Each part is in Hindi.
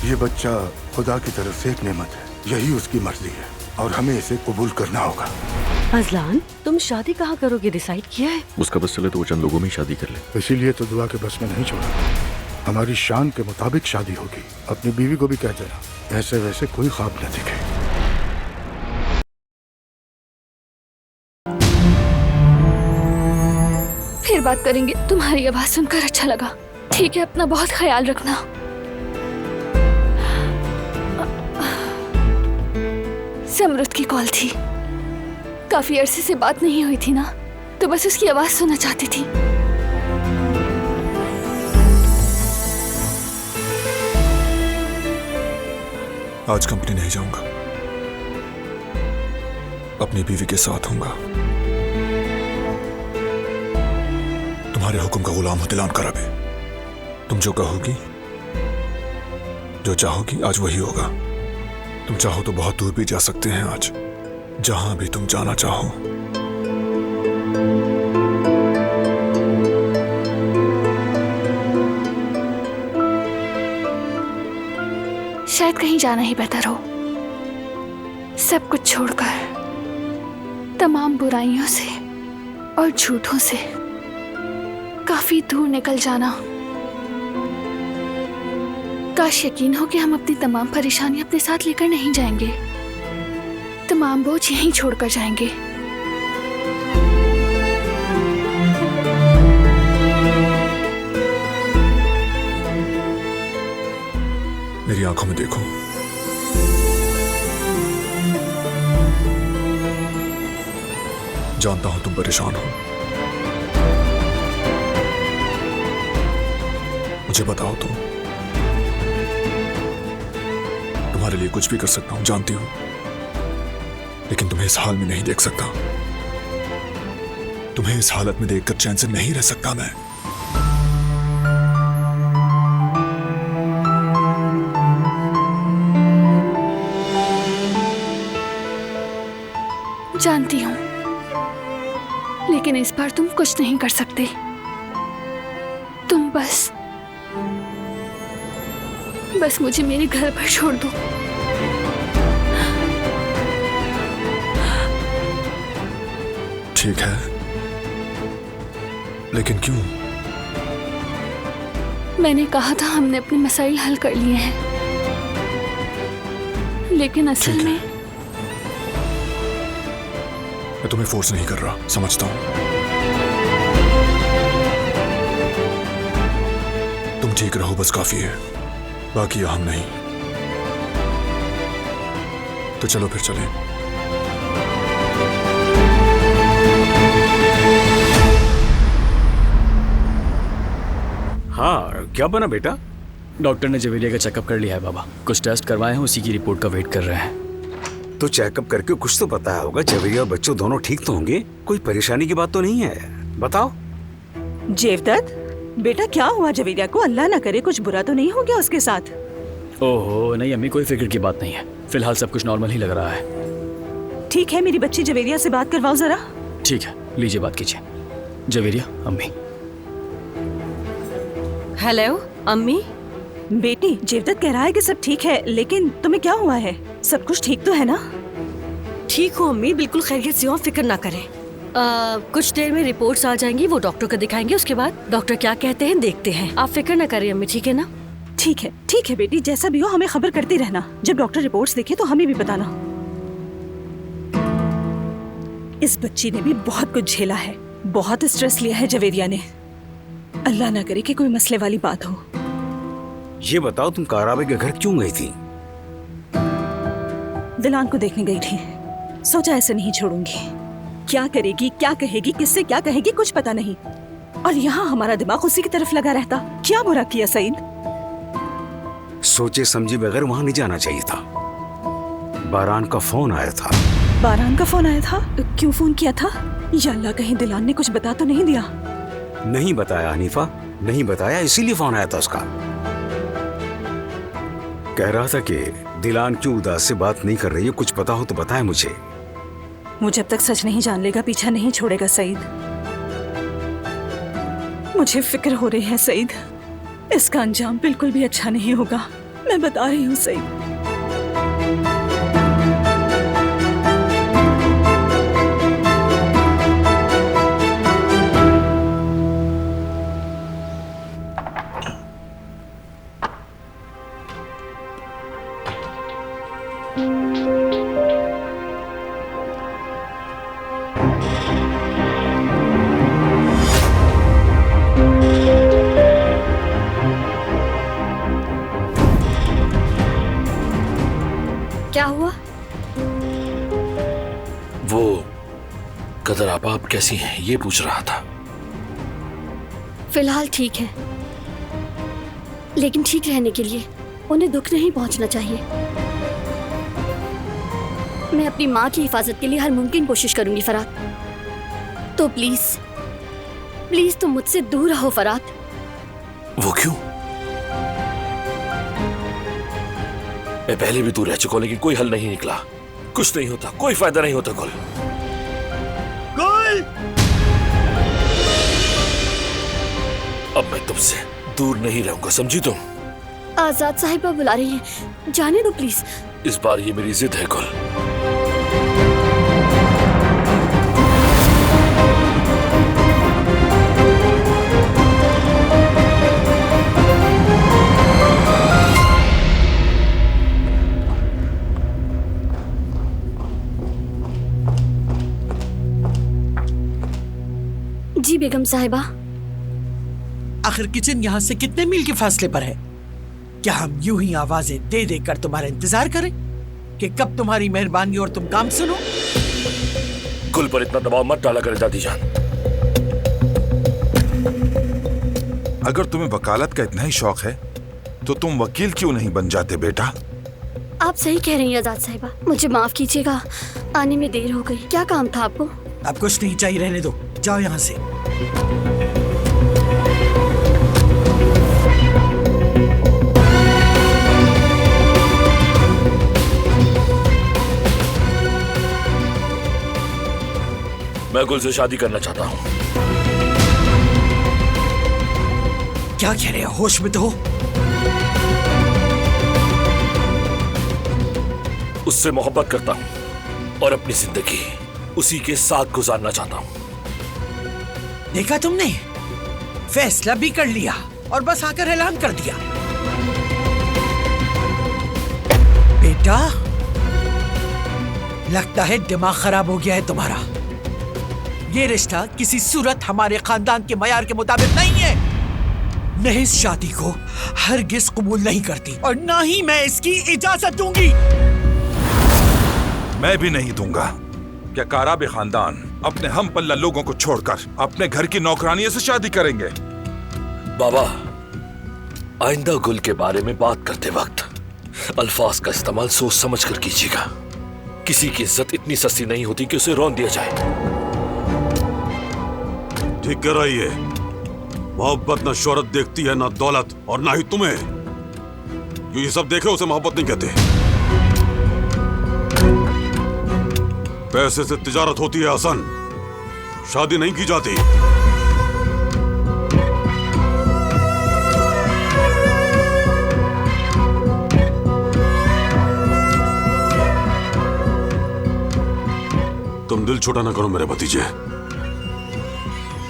ये बच्चा खुदा की तरफ से एक नेमत है, यही उसकी मर्जी है और हमें इसे कबूल करना होगा। अजलान, तुम शादी कहाँ करोगे डिसाइड किया है? उसका बस चले तो वो चंद लोगों में ही शादी कर ले। इसीलिए तो दुआ के बस में नहीं छोड़ा। हमारी शान के मुताबिक शादी होगी। अपनी बीवी को भी कह देना ऐसे वैसे कोई ख्वाब न दिखे। फिर बात करेंगे। तुम्हारी आवाज सुनकर अच्छा लगा। ठीक है, अपना बहुत ख्याल रखना। समरुद की कॉल थी। काफी अरसे से बात नहीं हुई थी ना, तो बस उसकी आवाज सुनना चाहती थी। आज कंपनी नहीं जाऊंगा, अपनी बीवी के साथ हूंगा। तुम्हारे हुक्म का गुलाम हूं दिलान कराबे। तुम जो कहोगी, जो चाहोगी, आज वही होगा। तुम चाहो तो बहुत दूर भी जा सकते हैं आज, जहां भी तुम जाना चाहो। शायद कहीं जाना ही बेहतर हो, सब कुछ छोड़कर, तमाम बुराइयों से और झूठों से काफी दूर निकल जाना। काश यकीन हो कि हम अपनी तमाम परेशानी अपने साथ लेकर नहीं जाएंगे, तमाम बोझ यहीं छोड़कर जाएंगे। मेरी आंखों में देखो, जानता हूं तुम परेशान हो। मुझे बताओ तो, तुम्हारे लिए कुछ भी कर सकता हूं, जानती हूं, लेकिन तुम्हें इस हाल में नहीं देख सकता। तुम्हें इस हालत में देखकर चैन से नहीं रह सकता मैं। जानती हूँ, लेकिन इस बार तुम कुछ नहीं कर सकते। तुम बस मुझे मेरे घर पर छोड़ दो। ठीक है, लेकिन क्यों? मैंने कहा था हमने अपने मसाइल हल कर लिए हैं, लेकिन असल में मैं तुम्हें फोर्स नहीं कर रहा, समझता हूं। तुम ठीक रहो बस काफी है, बाकी अहम नहीं। तो चलो फिर चलें। हाँ, क्या बना बेटा? डॉक्टर ने जवेरिया का चेकअप कर लिया है बाबा। कुछ टेस्ट करवाए हैं, उसी की रिपोर्ट का वेट कर रहे हैं। तो चेकअप करके कुछ तो पता होगा। जवेरिया और बच्चों दोनों ठीक तो होंगे, कोई परेशानी की बात तो नहीं है? बताओ। जेवदत्त, बेटा क्या हुआ जवेरिया को? अल्लाह ना करे कुछ बुरा तो नहीं हो गया उसके साथ? ओहो नहीं अम्मी, कोई फिक्र की बात नहीं है। फिलहाल सब कुछ नॉर्मल ही लग रहा है। ठीक है, मेरी बच्ची जवेरिया से बात करवाओ जरा। ठीक है, लीजिए बात कीजिए। जवेरिया, अम्मी। हेलो अम्मी। बेटी, जेवदत्त कह रहा है कि सब ठीक है, लेकिन तुम्हें क्या हुआ है? सब कुछ ठीक तो है ना? ठीक हो अम्मी, बिल्कुल खैरियत से हो, फिक्र ना करें। कुछ देर में रिपोर्ट्स आ जाएंगी, वो डॉक्टर को दिखाएंगे, उसके बाद डॉक्टर क्या कहते हैं देखते हैं। आप फिक्र ना करें अम्मी, ठीक है ना? ठीक है बेटी, जैसा भी हो हमें खबर करती रहना। जब डॉक्टर रिपोर्ट्स देखे तो हमें भी बताना। इस बच्ची ने भी बहुत कुछ झेला है, बहुत स्ट्रेस लिया है जवेरिया ने। अल्लाह ना करे कि कोई मसले वाली बात हो। ये बताओ, तुम काराबे के घर क्यों गई थी? दिलान को देखने गई थी। सोचा ऐसे नहीं छोड़ूंगी। क्या करेगी, क्या कहेगी, किससे क्या कहेगी, कुछ पता नहीं। और यहाँ हमारा दिमाग उसी की तरफ लगा रहता। क्या बुरा किया सईद? सोचे समझे बगैर वहां नहीं जाना चाहिए था। बारान का फोन आया था। बारान का फोन आया था? क्यों फोन किया था? या अल्लाह, कहीं दिलान ने कुछ बता तो नहीं दिया? नहीं बताया हनीफा, नहीं बताया, इसीलिए फोन आया था उसका। कह रहा था कि दिलान क्यों उदास से बात नहीं कर रही है, कुछ पता हो तो बताए मुझे। वो जब तक सच नहीं जान लेगा पीछा नहीं छोड़ेगा सईद। मुझे फिक्र हो रही है सईद, इसका अंजाम बिल्कुल भी अच्छा नहीं होगा। मैं बता रही हूँ सही। क्या हुआ? वो कदर आप कैसी हैं ये पूछ रहा था। फिलहाल ठीक है, लेकिन ठीक रहने के लिए उन्हें दुख नहीं पहुंचना चाहिए। मैं अपनी माँ की हिफाजत के लिए हर मुमकिन कोशिश करूंगी फरात। तो प्लीज प्लीज तुम मुझसे दूर रहो फरात। वो क्यों? मैं पहले भी दूर रह चुका हूं, लेकिन कोई हल नहीं निकला। कुछ नहीं होता, कोई फायदा नहीं होता। गुल, अब मैं तुमसे दूर नहीं रहूंगा, समझी तुम? आजाद साहिबा बुला रही हैं, जाने दो प्लीज। इस बार ये मेरी जिद है गुल। जी बेगम साहिबा। आखिर किचन यहाँ से कितने मील के फासले पर है? क्या हम यूं ही आवाजें दे दे कर तुम्हारा इंतजार करें कि कब तुम्हारी मेहरबानी और तुम काम सुनो? गुल पर इतना दबाव मत डाला करें दादी जान। अगर तुम्हें वकालत का इतना ही शौक है तो तुम वकील क्यों नहीं बन जाते बेटा? आप सही कह रही हैं आजाद साहिबा, मुझे माफ कीजिएगा, आने में देर हो गई। क्या काम था आपको? अब कुछ नहीं चाहिए, रहने दो, जाओ यहाँ से। मैं गुल से शादी करना चाहता हूँ। क्या कह रहे हो? होश में तो हो? उससे मोहब्बत करता हूँ और अपनी जिंदगी उसी के साथ गुजारना चाहता हूँ। देखा तुमने, फैसला भी कर लिया और बस आकर ऐलान कर दिया। बेटा, लगता है दिमाग खराब हो गया है तुम्हारा। ये रिश्ता किसी सूरत हमारे खानदान के मयार के मुताबिक नहीं है। मैं इस शादी को हरगिज कबूल नहीं करती और ना ही मैं इसकी इजाजत दूंगी। मैं भी नहीं दूंगा। क्या काराब खानदान अपने हम पल्ला लोगों को छोड़कर अपने घर की नौकरानियों से शादी करेंगे? बाबा, आइंदा गुल के बारे में बात करते वक्त अल्फाज का इस्तेमाल सोच समझ कर कीजिएगा। किसी की इज्जत इतनी सस्ती नहीं होती कि उसे रौंद दिया जाए। ठीक कह रही है। मोहब्बत ना शोहरत देखती है, ना दौलत, और ना ही तुम्हें। जो ये सब देखे उसे मोहब्बत नहीं कहते। पैसे से तिजारत होती है हसन, शादी नहीं की जाती। तुम दिल छोटा ना करो मेरे भतीजे।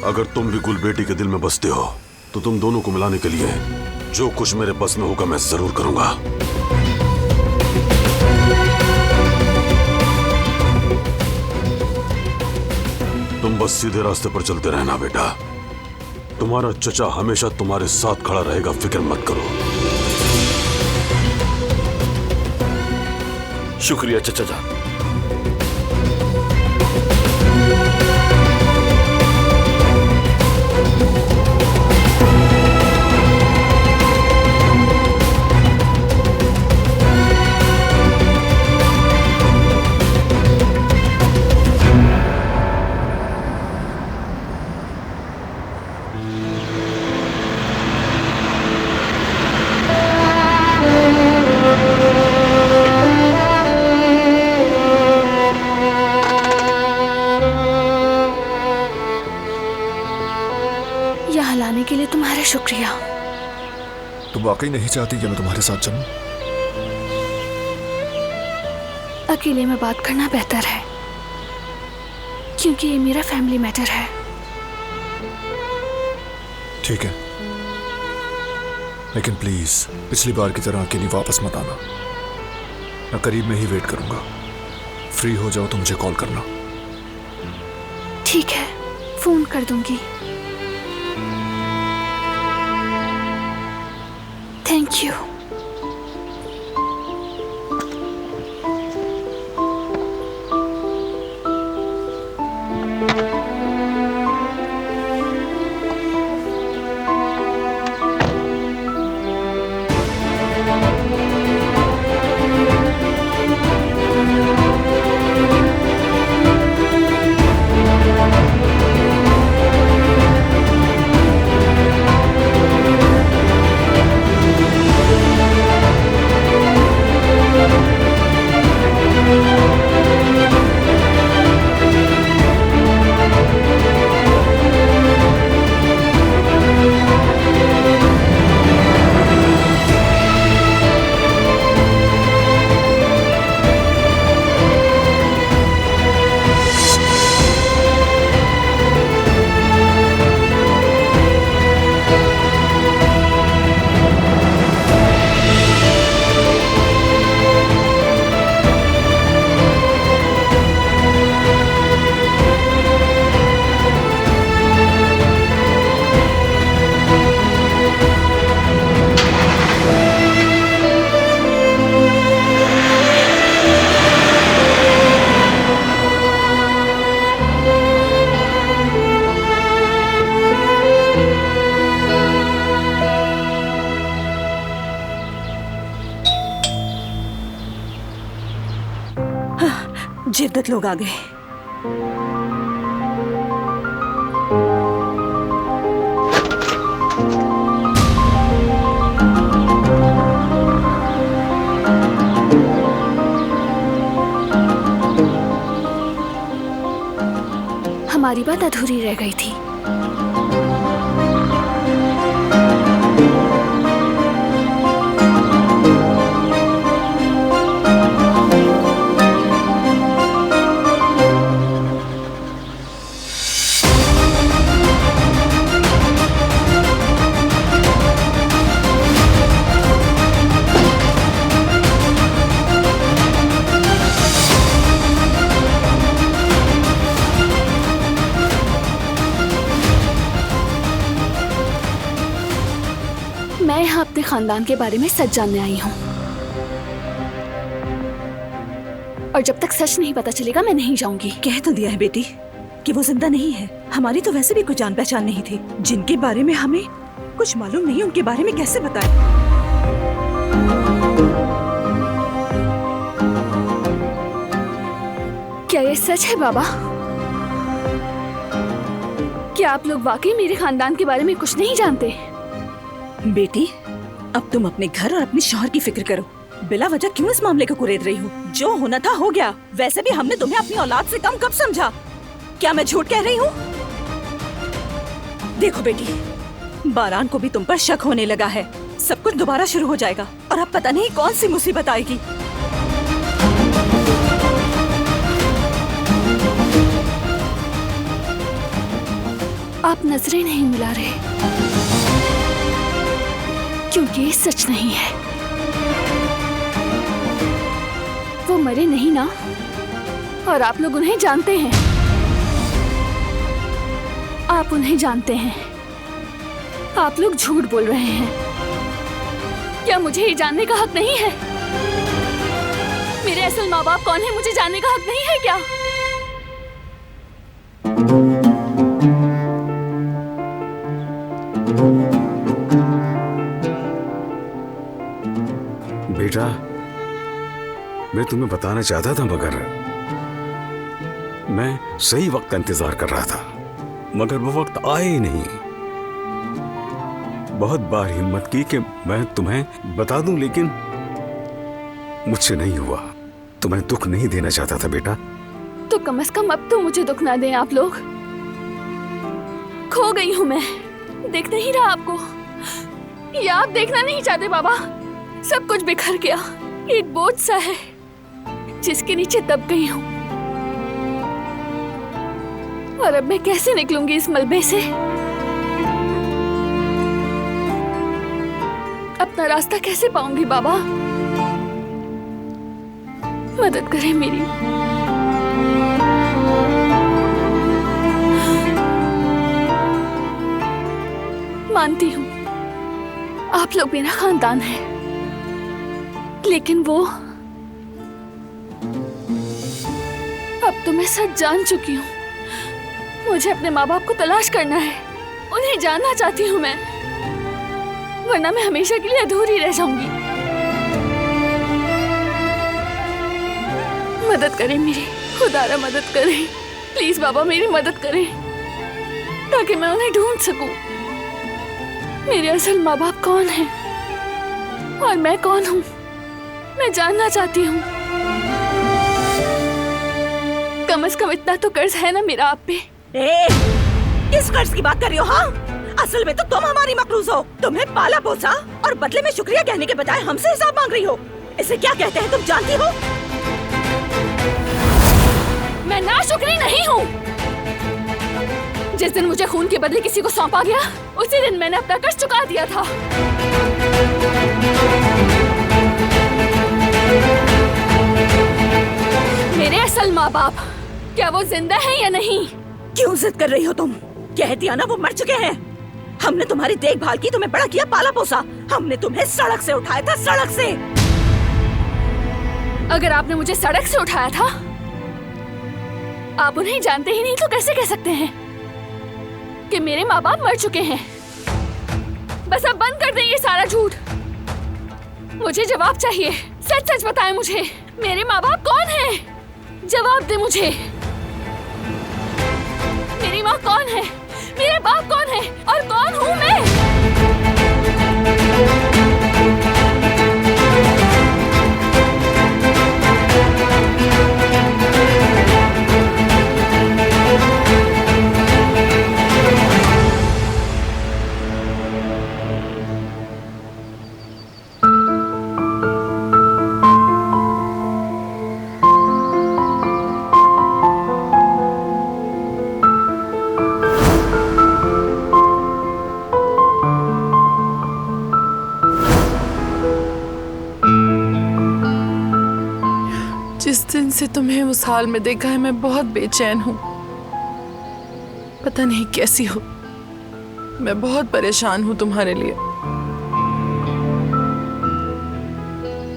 अगर तुम भी गुल बेटी के दिल में बसते हो तो तुम दोनों को मिलाने के लिए जो कुछ मेरे बस में होगा मैं जरूर करूंगा। तुम बस सीधे रास्ते पर चलते रहना बेटा। तुम्हारा चचा हमेशा तुम्हारे साथ खड़ा रहेगा, फिक्र मत करो। शुक्रिया चचा जान। यहाँ लाने के लिए तुम्हारा शुक्रिया। तुम वाकई नहीं चाहती कि मैं तुम्हारे साथ चलूं? अकेले में बात करना बेहतर है, क्योंकि ये मेरा फैमिली मैटर है। ठीक है, लेकिन प्लीज पिछली बार की तरह अकेली वापस मत आना। मैं करीब में ही वेट करूंगा। फ्री हो जाओ तो मुझे कॉल करना। ठीक है, फोन कर दूंगी। Thank you. जिद्दत लोग आ गए। हमारी बात अधूरी रह गई थी। मैं यहाँ अपने खानदान के बारे में सच जानने आई हूँ, और जब तक सच नहीं पता चलेगा मैं नहीं जाऊंगी। कह तो दिया है बेटी कि वो जिंदा नहीं है। हमारी तो वैसे भी कोई जान पहचान नहीं थी। जिनके बारे में हमें कुछ मालूम नहीं, उनके बारे में कैसे बताएं? क्या ये सच है बाबा? क्या आप लोग वाकई मेरे खानदान के बारे में कुछ नहीं जानते? बेटी, अब तुम अपने घर और अपने शौहर की फिक्र करो। बिला वजह क्यों इस मामले को कुरेद रही हो? जो होना था हो गया। वैसे भी हमने तुम्हें अपनी औलाद से कम कब समझा? क्या मैं झूठ कह रही हूँ? देखो बेटी, बारान को भी तुम पर शक होने लगा है। सब कुछ दोबारा शुरू हो जाएगा और अब पता नहीं कौन सी मुसीबत आएगी। आप नजरें नहीं मिला रहे, क्योंकि ये सच नहीं है। वो मरे नहीं ना, और आप लोग उन्हें जानते हैं। आप उन्हें जानते हैं। आप लोग झूठ बोल रहे हैं। क्या मुझे ये जानने का हक नहीं है? मेरे असल माँ बाप कौन है, मुझे जानने का हक नहीं है क्या? बेटा, मैं तुम्हें बताना चाहता था, मगर मैं सही वक्त का इंतजार कर रहा था, मगर वो वक्त आया ही नहीं। बहुत बार हिम्मत की कि मैं तुम्हें बता दूं, लेकिन मुझसे नहीं हुआ। तुम्हें दुख नहीं देना चाहता था बेटा। तो कम से कम अब तो मुझे दुख ना दें आप लोग। खो गई हूं मैं, देख नहीं रहा आपको? या आप देखना नहीं चाहते बाबा? सब कुछ बिखर गया, एक बोझ सा है जिसके नीचे दब गई हूँ। और अब मैं कैसे निकलूंगी इस मलबे से? अपना रास्ता कैसे पाऊंगी बाबा? मदद करें मेरी। मानती हूँ आप लोग मेरा खानदान है, लेकिन वो अब तो मैं सच जान चुकी हूँ। मुझे अपने माँ बाप को तलाश करना है, उन्हें जानना चाहती हूँ मैं, वरना मैं हमेशा के लिए अधूरी रह जाऊंगी। मदद करें मेरी, खुदारा मदद करें, प्लीज बाबा मेरी मदद करें, ताकि मैं उन्हें ढूंढ सकूं। मेरे असल माँ बाप कौन हैं और मैं कौन हूँ, मैं जानना चाहती हूँ। कम से कम इतना तो कर्ज है ना मेरा आप पे। किस कर्ज की बात कर रही हो? हाँ, असल में तो तुम हमारी मकरूज हो। तुम्हें पाला पोसा और बदले में शुक्रिया कहने के बजाय हमसे हिसाब मांग रही हो। इसे क्या कहते हैं तुम जानती हो? मैं नाशुक्री नहीं हूँ। जिस दिन मुझे खून के बदले किसी को सौंपा गया, उसी दिन मैंने अपना कर्ज चुका दिया था। मेरे असल माँ बाप क्या वो जिंदा हैं या नहीं? क्यों जिद कर रही हो तुम? कह दिया ना वो मर चुके हैं। हमने तुम्हारी देखभाल की, तुम्हें बड़ा किया, पाला पोसा। हमने तुम्हें सड़क से उठाया था, सड़क से। अगर आपने मुझे सड़क से उठाया था, आप उन्हें जानते ही नहीं तो कैसे कह सकते हैं कि मेरे माँ बाप मर चुके हैं? बस अब बंद कर दें ये सारा झूठ। मुझे जवाब चाहिए, सच सच बताएं मुझे, मेरे माँ बाप कौन हैं? जवाब दे मुझे। मेरी माँ कौन है, मेरे बाप कौन है और कौन हूँ मैं? जिस दिन से तुम्हें उस हाल में देखा है मैं बहुत बेचैन हूँ। पता नहीं कैसी हो, मैं बहुत परेशान हूँ तुम्हारे लिए।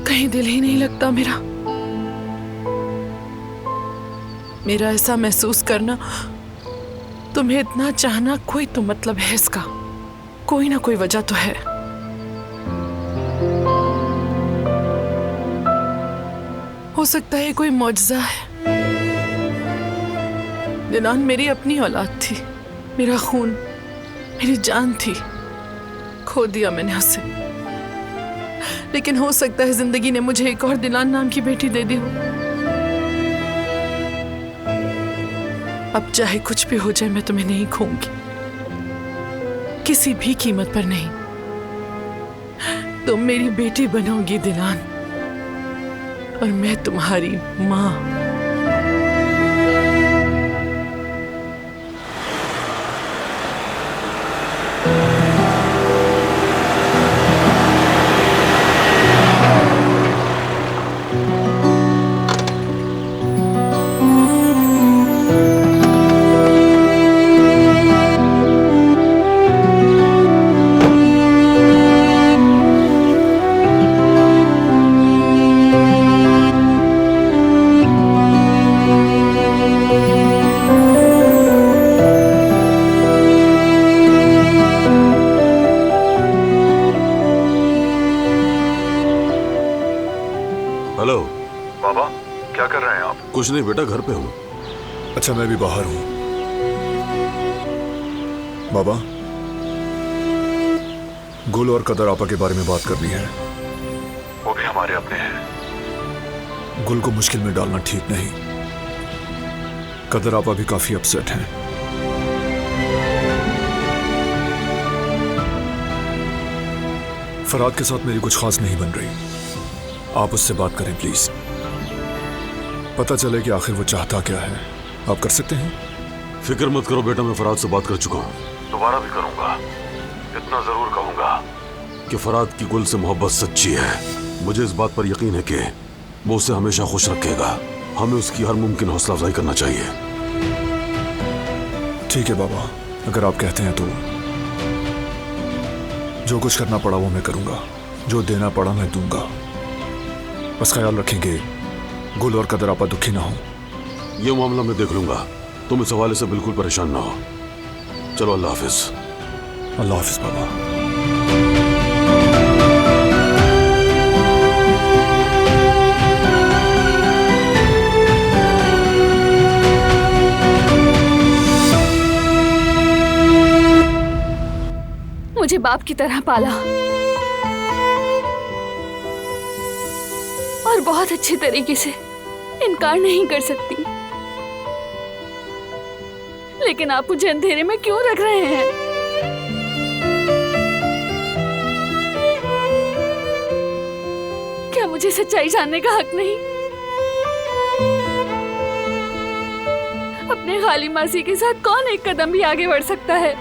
कहीं दिल ही नहीं लगता मेरा। मेरा ऐसा महसूस करना, तुम्हें इतना चाहना, कोई तो मतलब है इसका, कोई ना कोई वजह तो है। हो सकता है कोई मौजज़ा है। दिलान मेरी अपनी औलाद थी, मेरा खून, मेरी जान थी। खो दिया मैंने उसे, लेकिन हो सकता है जिंदगी ने मुझे एक और दिलान नाम की बेटी दे दी हो। अब चाहे कुछ भी हो जाए, मैं तुम्हें नहीं खोऊंगी, किसी भी कीमत पर नहीं। तुम मेरी बेटी बनोगी दिलान, और मैं तुम्हारी माँ। हेलो बाबा, क्या कर रहे हैं आप? कुछ नहीं बेटा, घर पे हूँ। अच्छा, मैं भी बाहर हूँ। बाबा, गुल और कदर आपा के बारे में बात करनी है। वो भी हमारे अपने हैं। गुल को मुश्किल में डालना ठीक नहीं। कदर आपा भी काफी अपसेट हैं। फराद के साथ मेरी कुछ खास नहीं बन रही। आप उससे बात करें प्लीज। पता चले कि आखिर वो चाहता क्या है। आप कर सकते हैं? फिक्र मत करो बेटा, मैं फराद से बात कर चुका हूँ, दोबारा भी करूंगा। इतना जरूर कहूंगा कि फराद की गुल से मोहब्बत सच्ची है। मुझे इस बात पर यकीन है कि वो उसे हमेशा खुश रखेगा। हमें उसकी हर मुमकिन हौसला अफजाई करना चाहिए। ठीक है बाबा, अगर आप कहते हैं तो जो कुछ करना पड़ा वो मैं करूंगा, जो देना पड़ा मैं दूंगा। बस ख्याल रखेंगे गुल और कदर आपा दुखी ना हो। ये मामला मैं देख लूंगा, तुम इस हवाले से बिल्कुल परेशान ना हो। चलो, अल्लाह हाफिज। अल्लाह हाफिज बाबा। मुझे बाप की तरह पाला और बहुत अच्छे तरीके से, इनकार नहीं कर सकती। लेकिन आप मुझे अंधेरे में क्यों रख रहे हैं? क्या मुझे सच्चाई जानने का हक नहीं? अपने खाली मासी के साथ कौन एक कदम भी आगे बढ़ सकता है?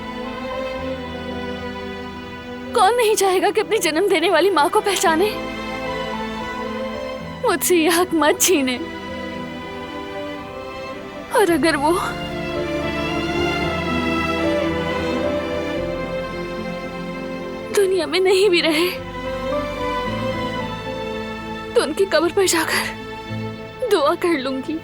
कौन नहीं चाहेगा कि अपनी जन्म देने वाली माँ को पहचाने? मुझसे यह हक मत छीने। और अगर वो दुनिया में नहीं भी रहे तो उनकी कब्र पर जाकर दुआ कर लूंगी।